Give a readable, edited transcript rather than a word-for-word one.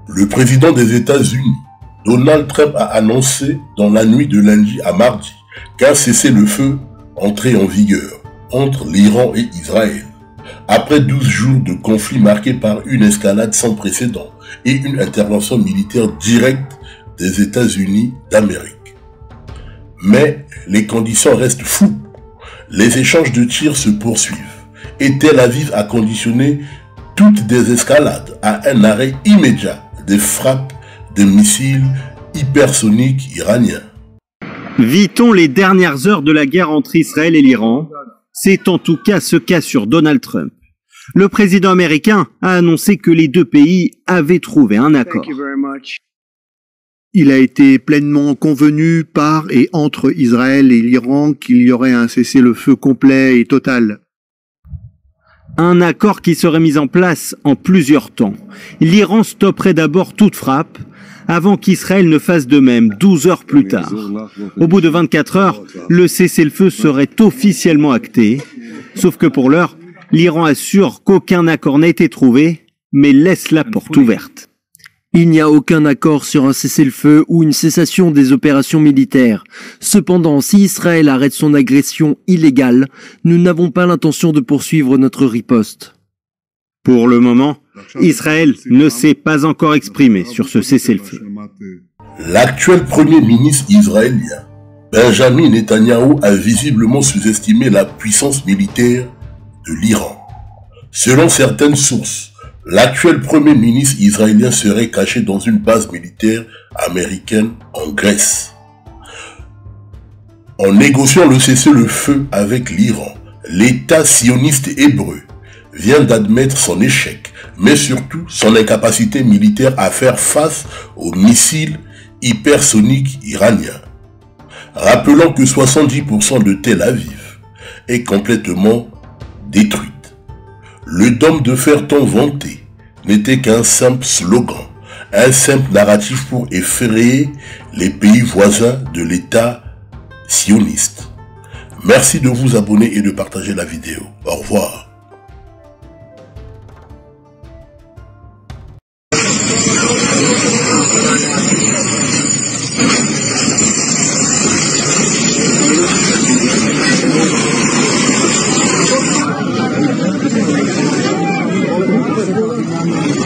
Le président des États-Unis, Donald Trump, a annoncé dans la nuit de lundi à mardi qu'un cessez-le-feu entrait en vigueur entre l'Iran et Israël, après 12 jours de conflit marqués par une escalade sans précédent et une intervention militaire directe des États-Unis d'Amérique. Mais les conditions restent floues. Les échanges de tirs se poursuivent et Tel Aviv a conditionné toute désescalade à un arrêt immédiat des frappes de missiles hypersoniques iraniens. Vit-on les dernières heures de la guerre entre Israël et l'Iran? C'est en tout cas ce qu'assure Donald Trump. Le président américain a annoncé que les deux pays avaient trouvé un accord. Il a été pleinement convenu par et entre Israël et l'Iran qu'il y aurait un cessez-le-feu complet et total. Un accord qui serait mis en place en plusieurs temps. L'Iran stopperait d'abord toute frappe, avant qu'Israël ne fasse de même 12 heures plus tard. Au bout de 24 heures, le cessez-le-feu serait officiellement acté, sauf que pour l'heure, l'Iran assure qu'aucun accord n'a été trouvé, mais laisse la porte ouverte. Il n'y a aucun accord sur un cessez-le-feu ou une cessation des opérations militaires. Cependant, si Israël arrête son agression illégale, nous n'avons pas l'intention de poursuivre notre riposte. Pour le moment, Israël ne s'est pas encore exprimé sur ce cessez-le-feu. L'actuel premier ministre israélien, Benjamin Netanyahou, a visiblement sous-estimé la puissance militaire de l'Iran. Selon certaines sources, l'actuel premier ministre israélien serait caché dans une base militaire américaine en Grèce. En négociant le cessez-le-feu avec l'Iran, l'État sioniste hébreu vient d'admettre son échec, mais surtout son incapacité militaire à faire face aux missiles hypersoniques iraniens. Rappelons que 70% de Tel Aviv est complètement détruite. Le dôme de fer tant vanté n'était qu'un simple slogan, un simple narratif pour effrayer les pays voisins de l'État sioniste. Merci de vous abonner et de partager la vidéo. Au revoir. Thank you.